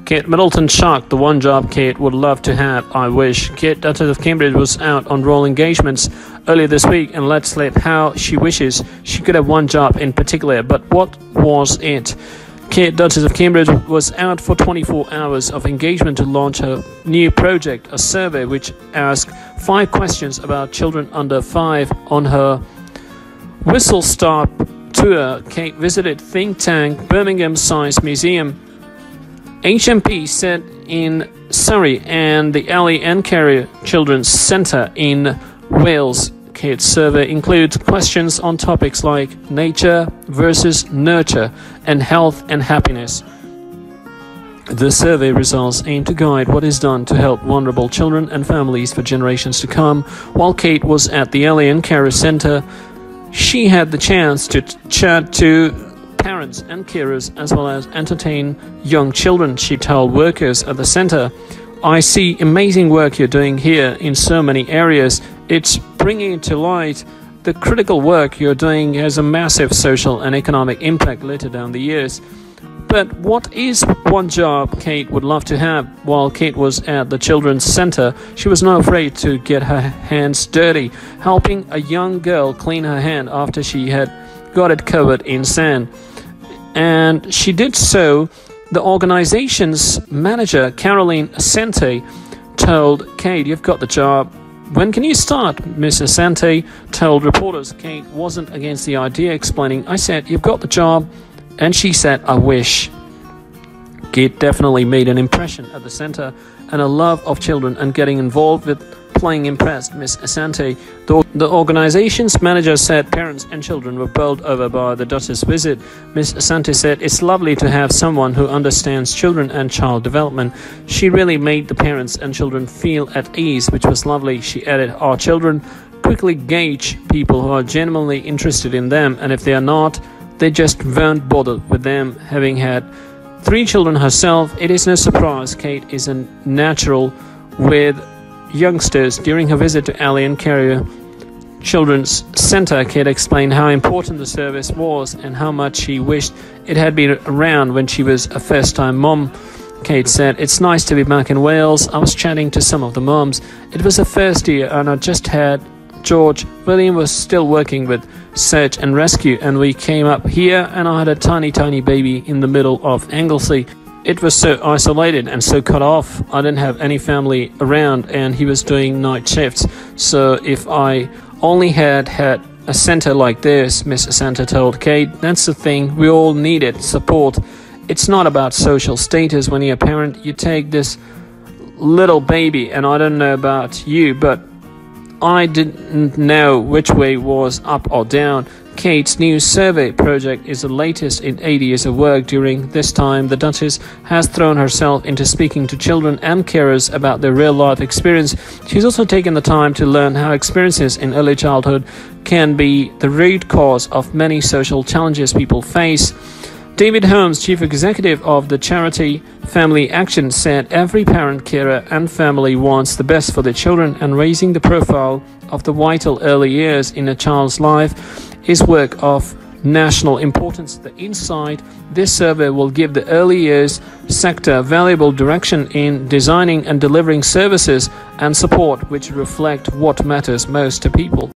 Kate Middleton shocked, the one job Kate would love to have, I wish. Kate, Duchess of Cambridge, was out on royal engagements earlier this week and let slip how she wishes she could have one job in particular. But what was it? Kate, Duchess of Cambridge, was out for 24 hours of engagement to launch her new project, a survey which asked 5 questions about children under 5. On her whistle-stop tour, Kate visited think tank Birmingham Science Museum, HMP set in Surrey, and the Ali and Carrier Children's Centre in Wales. Kate's survey includes questions on topics like nature versus nurture and health and happiness. The survey results aim to guide what is done to help vulnerable children and families for generations to come. While Kate was at the Ali and Carrier Centre, she had the chance to chat to parents and carers as well as entertain young children. She told workers at the center, "I see amazing work you're doing here in so many areas. It's bringing to light the critical work you're doing has a massive social and economic impact later down the years." But what is one job Kate would love to have? While Kate was at the Children's Center, she was not afraid to get her hands dirty, helping a young girl clean her hand after she had got it covered in sand. And she did so. The organization's manager, Caroline Asante, told Kate, "You've got the job. When can you start?" Miss Asante told reporters Kate wasn't against the idea, explaining, "I said, you've got the job." And she said, "I wish." Kate definitely made an impression at the center, and a love of children and getting involved with playing impressed Miss Asante. The organization's manager said parents and children were bowled over by the Duchess' visit. Miss Asante said, "It's lovely to have someone who understands children and child development. She really made the parents and children feel at ease, which was lovely." She added, "Our children quickly gauge people who are genuinely interested in them, and if they are not, they just won't bother with them." Having had 3 children herself, it is no surprise Kate is a natural with youngsters. During her visit to Ali and Carrier Children's Centre, Kate explained how important the service was and how much she wished it had been around when she was a first-time mom. Kate said, "It's nice to be back in Wales. I was chatting to some of the moms. It was the first year and I just had George. William was still working with search and rescue, and we came up here and I had a tiny baby in the middle of Anglesey. It was so isolated and so cut off. I didn't have any family around and he was doing night shifts. So if I only had a center like this," Miss Asante told Kate, "that's the thing. We all needed support. It's not about social status. When you're a parent, you take this little baby, and I don't know about you, but I didn't know which way was up or down." Kate's new survey project is the latest in 8 years of work. During this time, the Duchess has thrown herself into speaking to children and carers about their real-life experience. She's also taken the time to learn how experiences in early childhood can be the root cause of many social challenges people face. David Holmes, chief executive of the charity Family Action, said every parent, carer and family wants the best for their children, and raising the profile of the vital early years in a child's life is work of national importance. The insight this survey will give the early years sector valuable direction in designing and delivering services and support which reflect what matters most to people.